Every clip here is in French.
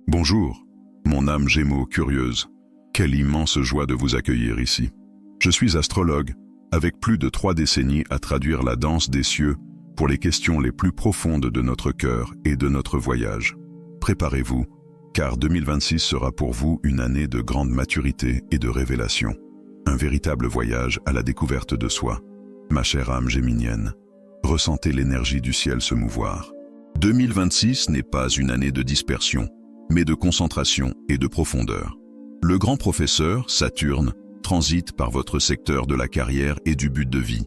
Bonjour, mon âme Gémeaux curieuse. Quelle immense joie de vous accueillir ici. Je suis astrologue, avec plus de 3 décennies à traduire la danse des cieux pour les questions les plus profondes de notre cœur et de notre voyage. Préparez-vous, car 2026 sera pour vous une année de grande maturité et de révélation. Un véritable voyage à la découverte de soi. Ma chère âme géminienne, ressentez l'énergie du ciel se mouvoir. 2026 n'est pas une année de dispersion, mais de concentration et de profondeur. Le grand professeur, Saturne, transite par votre secteur de la carrière et du but de vie,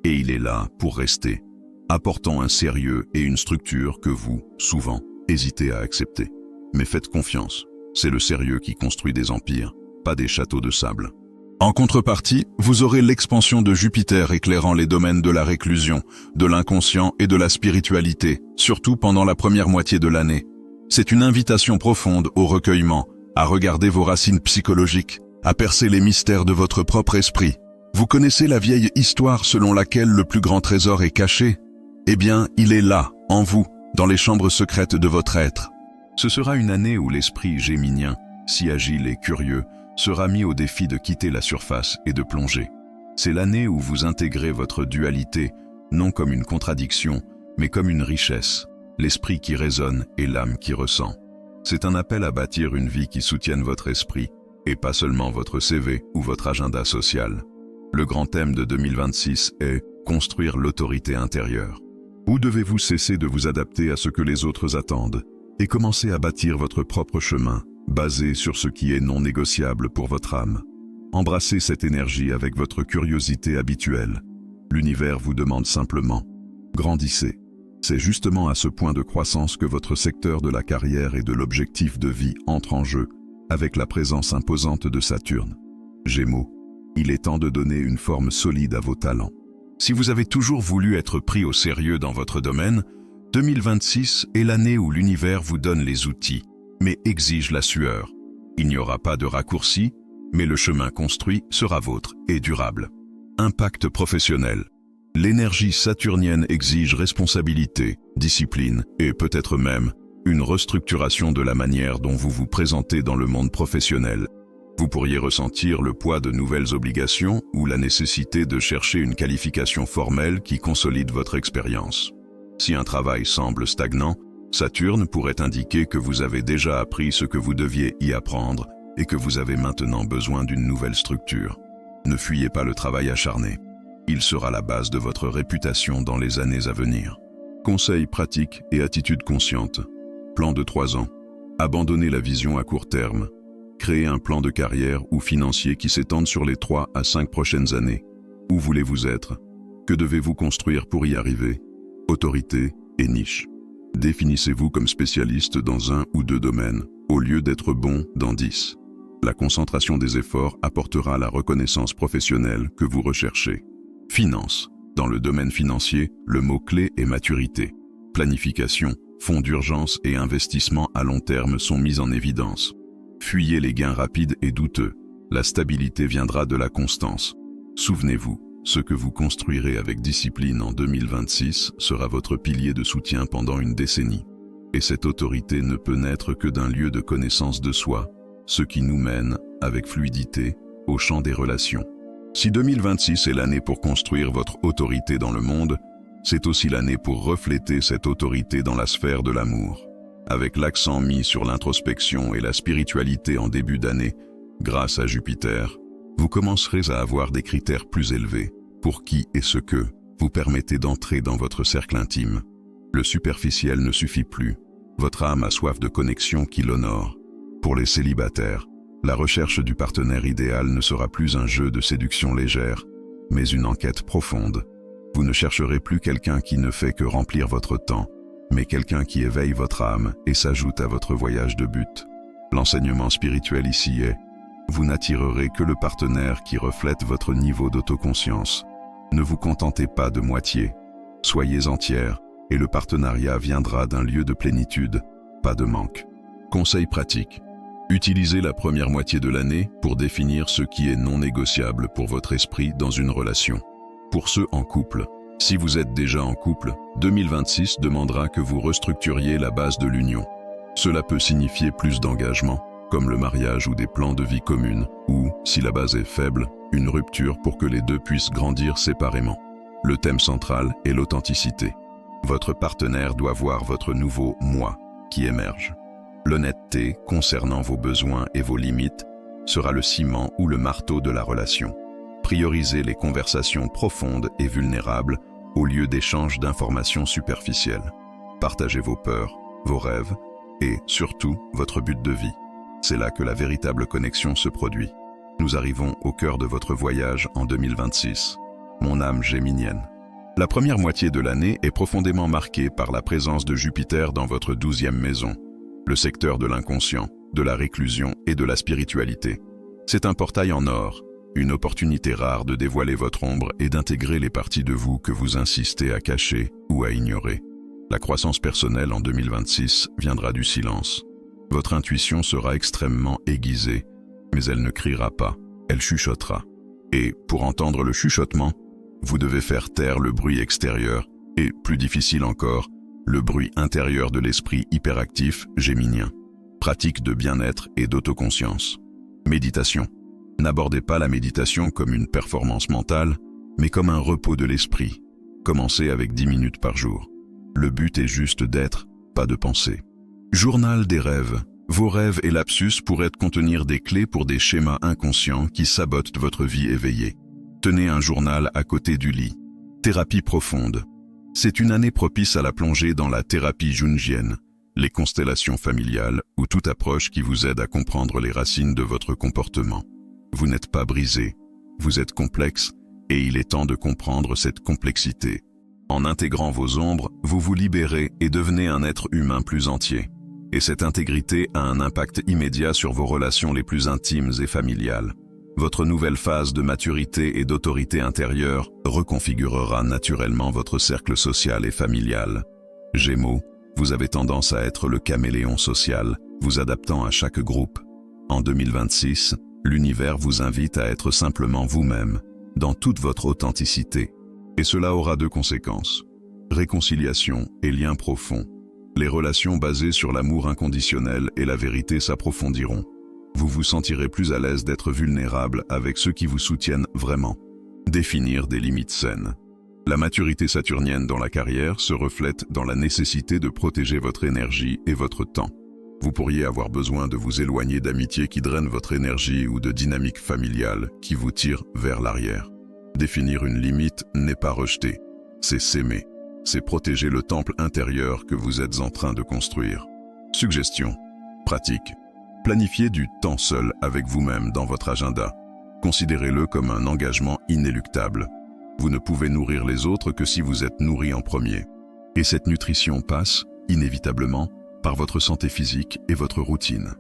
et il est là pour rester, apportant un sérieux et une structure que vous, souvent, hésitez à accepter. Mais faites confiance, c'est le sérieux qui construit des empires, pas des châteaux de sable. En contrepartie, vous aurez l'expansion de Jupiter éclairant les domaines de la réclusion, de l'inconscient et de la spiritualité, surtout pendant la première moitié de l'année. C'est une invitation profonde au recueillement, à regarder vos racines psychologiques, à percer les mystères de votre propre esprit. Vous connaissez la vieille histoire selon laquelle le plus grand trésor est caché? Eh bien, il est là, en vous, dans les chambres secrètes de votre être. Ce sera une année où l'esprit géminien, si agile et curieux, sera mis au défi de quitter la surface et de plonger. C'est l'année où vous intégrez votre dualité, non comme une contradiction, mais comme une richesse, l'esprit qui résonne et l'âme qui ressent. C'est un appel à bâtir une vie qui soutienne votre esprit, et pas seulement votre CV ou votre agenda social. Le grand thème de 2026 est « Construire l'autorité intérieure ». Où devez-vous cesser de vous adapter à ce que les autres attendent, et commencer à bâtir votre propre chemin, basé sur ce qui est non négociable pour votre âme. Embrassez cette énergie avec votre curiosité habituelle. L'univers vous demande simplement « Grandissez ». C'est justement à ce point de croissance que votre secteur de la carrière et de l'objectif de vie entre en jeu, avec la présence imposante de Saturne. Gémeaux, il est temps de donner une forme solide à vos talents. Si vous avez toujours voulu être pris au sérieux dans votre domaine, 2026 est l'année où l'univers vous donne les outils, mais exige la sueur. Il n'y aura pas de raccourci, mais le chemin construit sera vôtre et durable. Impact professionnel. L'énergie saturnienne exige responsabilité, discipline et peut-être même une restructuration de la manière dont vous vous présentez dans le monde professionnel. Vous pourriez ressentir le poids de nouvelles obligations ou la nécessité de chercher une qualification formelle qui consolide votre expérience. Si un travail semble stagnant, Saturne pourrait indiquer que vous avez déjà appris ce que vous deviez y apprendre et que vous avez maintenant besoin d'une nouvelle structure. Ne fuyez pas le travail acharné. Il sera la base de votre réputation dans les années à venir. Conseils pratiques et attitude consciente. Plan de 3 ans. Abandonnez la vision à court terme. Créez un plan de carrière ou financier qui s'étende sur les 3 à 5 prochaines années. Où voulez-vous être? Que devez-vous construire pour y arriver? Autorité et niche. Définissez-vous comme spécialiste dans 1 ou 2 domaines, au lieu d'être bon dans 10. La concentration des efforts apportera la reconnaissance professionnelle que vous recherchez. Finance. Dans le domaine financier, le mot-clé est maturité. Planification, fonds d'urgence et investissement à long terme sont mis en évidence. Fuyez les gains rapides et douteux. La stabilité viendra de la constance. Souvenez-vous, ce que vous construirez avec discipline en 2026 sera votre pilier de soutien pendant une décennie. Et cette autorité ne peut naître que d'un lieu de connaissance de soi, ce qui nous mène, avec fluidité, au champ des relations. Si 2026 est l'année pour construire votre autorité dans le monde, c'est aussi l'année pour refléter cette autorité dans la sphère de l'amour. Avec l'accent mis sur l'introspection et la spiritualité en début d'année, grâce à Jupiter, vous commencerez à avoir des critères plus élevés pour qui et ce que vous permettez d'entrer dans votre cercle intime. Le superficiel ne suffit plus. Votre âme a soif de connexion qui l'honore. Pour les célibataires, la recherche du partenaire idéal ne sera plus un jeu de séduction légère, mais une enquête profonde. Vous ne chercherez plus quelqu'un qui ne fait que remplir votre temps, mais quelqu'un qui éveille votre âme et s'ajoute à votre voyage de but. L'enseignement spirituel ici est: vous n'attirerez que le partenaire qui reflète votre niveau d'autoconscience. Ne vous contentez pas de moitié. Soyez entière, et le partenariat viendra d'un lieu de plénitude, pas de manque. Conseil pratique. Utilisez la première moitié de l'année pour définir ce qui est non négociable pour votre esprit dans une relation. Pour ceux en couple, si vous êtes déjà en couple, 2026 demandera que vous restructuriez la base de l'union. Cela peut signifier plus d'engagement, comme le mariage ou des plans de vie communes, ou, si la base est faible, une rupture pour que les deux puissent grandir séparément. Le thème central est l'authenticité. Votre partenaire doit voir votre nouveau « moi » qui émerge. L'honnêteté concernant vos besoins et vos limites sera le ciment ou le marteau de la relation. Priorisez les conversations profondes et vulnérables au lieu d'échanges d'informations superficielles. Partagez vos peurs, vos rêves et, surtout, votre but de vie. C'est là que la véritable connexion se produit. Nous arrivons au cœur de votre voyage en 2026. Mon âme géminienne. La première moitié de l'année est profondément marquée par la présence de Jupiter dans votre 12e maison, le secteur de l'inconscient, de la réclusion et de la spiritualité. C'est un portail en or, une opportunité rare de dévoiler votre ombre et d'intégrer les parties de vous que vous insistez à cacher ou à ignorer. La croissance personnelle en 2026 viendra du silence. Votre intuition sera extrêmement aiguisée, mais elle ne criera pas, elle chuchotera. Et pour entendre le chuchotement, vous devez faire taire le bruit extérieur et, plus difficile encore, le bruit intérieur de l'esprit hyperactif géminien. Pratique de bien-être et d'autoconscience. Méditation. N'abordez pas la méditation comme une performance mentale, mais comme un repos de l'esprit. Commencez avec 10 minutes par jour. Le but est juste d'être, pas de penser. Journal des rêves. Vos rêves et lapsus pourraient contenir des clés pour des schémas inconscients qui sabotent votre vie éveillée. Tenez un journal à côté du lit. Thérapie profonde. C'est une année propice à la plongée dans la thérapie jungienne, les constellations familiales ou toute approche qui vous aide à comprendre les racines de votre comportement. Vous n'êtes pas brisé, vous êtes complexe et il est temps de comprendre cette complexité. En intégrant vos ombres, vous vous libérez et devenez un être humain plus entier. Et cette intégrité a un impact immédiat sur vos relations les plus intimes et familiales. Votre nouvelle phase de maturité et d'autorité intérieure reconfigurera naturellement votre cercle social et familial. Gémeaux, vous avez tendance à être le caméléon social, vous adaptant à chaque groupe. En 2026, l'univers vous invite à être simplement vous-même, dans toute votre authenticité. Et cela aura deux conséquences. Réconciliation et liens profonds. Les relations basées sur l'amour inconditionnel et la vérité s'approfondiront. Vous vous sentirez plus à l'aise d'être vulnérable avec ceux qui vous soutiennent vraiment. Définir des limites saines. La maturité saturnienne dans la carrière se reflète dans la nécessité de protéger votre énergie et votre temps. Vous pourriez avoir besoin de vous éloigner d'amitiés qui drainent votre énergie ou de dynamiques familiales qui vous tirent vers l'arrière. Définir une limite n'est pas rejeter, c'est s'aimer. C'est protéger le temple intérieur que vous êtes en train de construire. Suggestion. Pratique. Planifiez du temps seul avec vous-même dans votre agenda. Considérez-le comme un engagement inéluctable. Vous ne pouvez nourrir les autres que si vous êtes nourri en premier. Et cette nutrition passe, inévitablement, par votre santé physique et votre routine.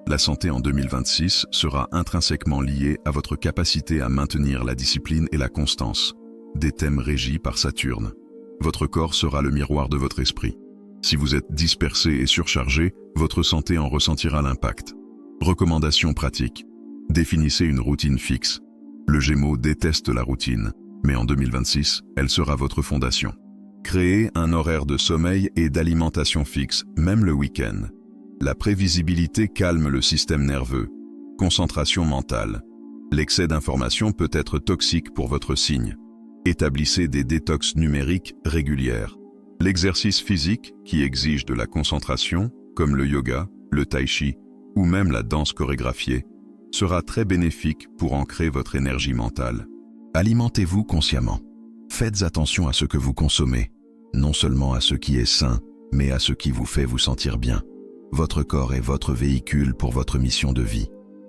La santé en 2026 sera intrinsèquement liée à votre capacité à maintenir la discipline et la constance, des thèmes régis par Saturne. Votre corps sera le miroir de votre esprit. Si vous êtes dispersé et surchargé, votre santé en ressentira l'impact. Recommandations pratiques. Définissez une routine fixe. Le Gémeaux déteste la routine, mais en 2026, elle sera votre fondation. Créez un horaire de sommeil et d'alimentation fixe, même le week-end. La prévisibilité calme le système nerveux. Concentration mentale. L'excès d'information peut être toxique pour votre signe. Établissez des détox numériques régulières. L'exercice physique, qui exige de la concentration, comme le yoga, le tai chi ou même la danse chorégraphiée, sera très bénéfique pour ancrer votre énergie mentale. Alimentez-vous consciemment. Faites attention à ce que vous consommez, non seulement à ce qui est sain, mais à ce qui vous fait vous sentir bien. Votre corps est votre véhicule pour votre mission de vie.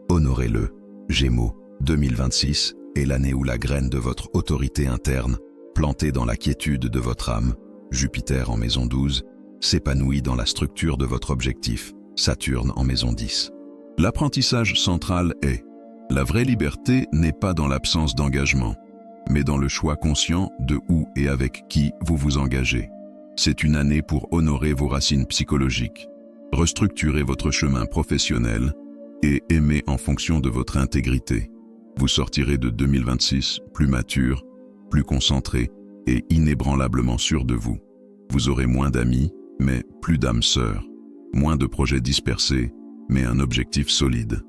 Honorez-le. Gémeaux, 2026 est l'année où la graine de votre autorité interne, plantée dans la quiétude de votre âme, Jupiter en maison 12, s'épanouit dans la structure de votre objectif, Saturne en maison 10. L'apprentissage central est: la vraie liberté n'est pas dans l'absence d'engagement, mais dans le choix conscient de où et avec qui vous vous engagez. C'est une année pour honorer vos racines psychologiques, restructurer votre chemin professionnel et aimer en fonction de votre intégrité. Vous sortirez de 2026 plus mature, plus concentré et inébranlablement sûr de vous. Vous aurez moins d'amis, mais plus d'âmes sœurs. moins de projets dispersés, mais un objectif solide.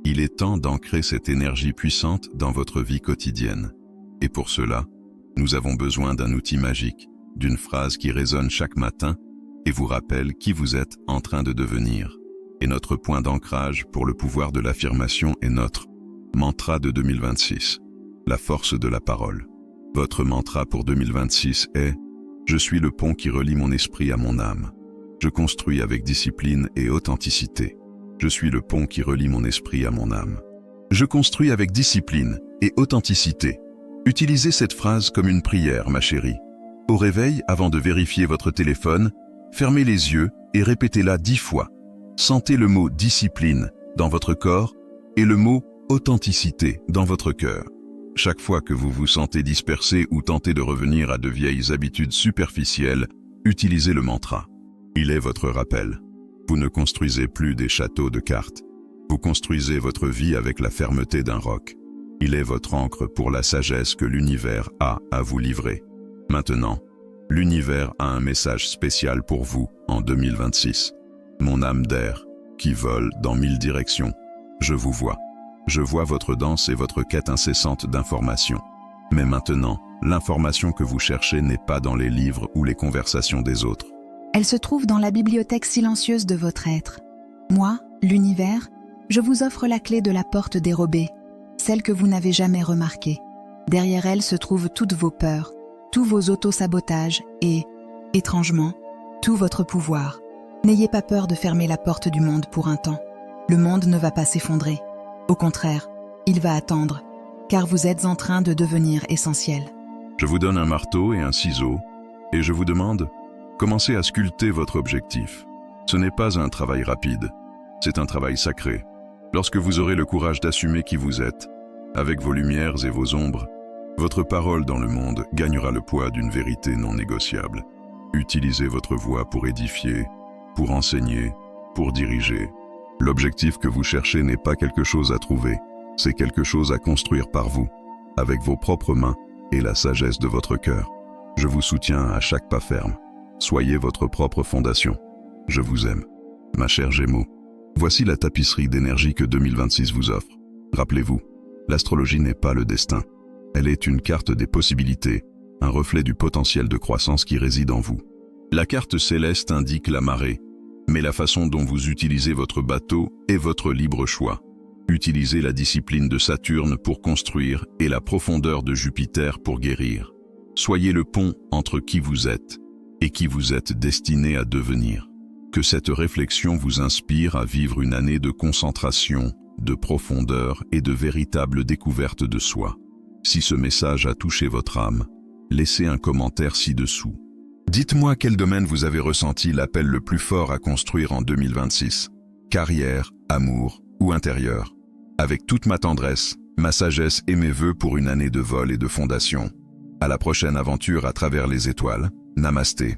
Il est temps d'ancrer cette énergie puissante dans votre vie quotidienne. Et pour cela, nous avons besoin d'un outil magique, d'une phrase qui résonne chaque matin et vous rappelle qui vous êtes en train de devenir. Et notre point d'ancrage pour le pouvoir de l'affirmation est notre mantra de 2026, la force de la parole. Votre mantra pour 2026 est « Je suis le pont qui relie mon esprit à mon âme. Je construis avec discipline et authenticité. Je suis le pont qui relie mon esprit à mon âme. Je construis avec discipline et authenticité. » Utilisez cette phrase comme une prière, ma chérie. Au réveil, avant de vérifier votre téléphone, fermez les yeux et répétez-la 10 fois. Sentez le mot « discipline » dans votre corps et le mot « authenticité » dans votre cœur. Chaque fois que vous vous sentez dispersé ou tentez de revenir à de vieilles habitudes superficielles, utilisez le mantra. Il est votre rappel. Vous ne construisez plus des châteaux de cartes. Vous construisez votre vie avec la fermeté d'un roc. Il est votre ancre pour la sagesse que l'univers a à vous livrer. Maintenant, l'univers a un message spécial pour vous en 2026. Mon âme d'air, qui vole dans 1000 directions. Je vous vois. Je vois votre danse et votre quête incessante d'informations. Mais maintenant, l'information que vous cherchez n'est pas dans les livres ou les conversations des autres. Elle se trouve dans la bibliothèque silencieuse de votre être. Moi, l'univers, je vous offre la clé de la porte dérobée, celle que vous n'avez jamais remarquée. Derrière elle se trouvent toutes vos peurs, tous vos auto-sabotages et, étrangement, tout votre pouvoir. N'ayez pas peur de fermer la porte du monde pour un temps. Le monde ne va pas s'effondrer. Au contraire, il va attendre, car vous êtes en train de devenir essentiel. Je vous donne un marteau et un ciseau, et je vous demande, commencez à sculpter votre objectif. Ce n'est pas un travail rapide, c'est un travail sacré. Lorsque vous aurez le courage d'assumer qui vous êtes, avec vos lumières et vos ombres, votre parole dans le monde gagnera le poids d'une vérité non négociable. Utilisez votre voix pour édifier, pour enseigner, pour diriger. L'objectif que vous cherchez n'est pas quelque chose à trouver, c'est quelque chose à construire par vous, avec vos propres mains et la sagesse de votre cœur. Je vous soutiens à chaque pas ferme. Soyez votre propre fondation. Je vous aime. Ma chère Gémeaux, voici la tapisserie d'énergie que 2026 vous offre. Rappelez-vous, l'astrologie n'est pas le destin. Elle est une carte des possibilités, un reflet du potentiel de croissance qui réside en vous. La carte céleste indique la marée, mais la façon dont vous utilisez votre bateau est votre libre choix. Utilisez la discipline de Saturne pour construire et la profondeur de Jupiter pour guérir. Soyez le pont entre qui vous êtes et qui vous êtes destiné à devenir. Que cette réflexion vous inspire à vivre une année de concentration, de profondeur et de véritable découverte de soi. Si ce message a touché votre âme, laissez un commentaire ci-dessous. Dites-moi quel domaine vous avez ressenti l'appel le plus fort à construire en 2026. Carrière, amour ou intérieur. Avec toute ma tendresse, ma sagesse et mes vœux pour une année de vol et de fondation. À la prochaine aventure à travers les étoiles. Namasté.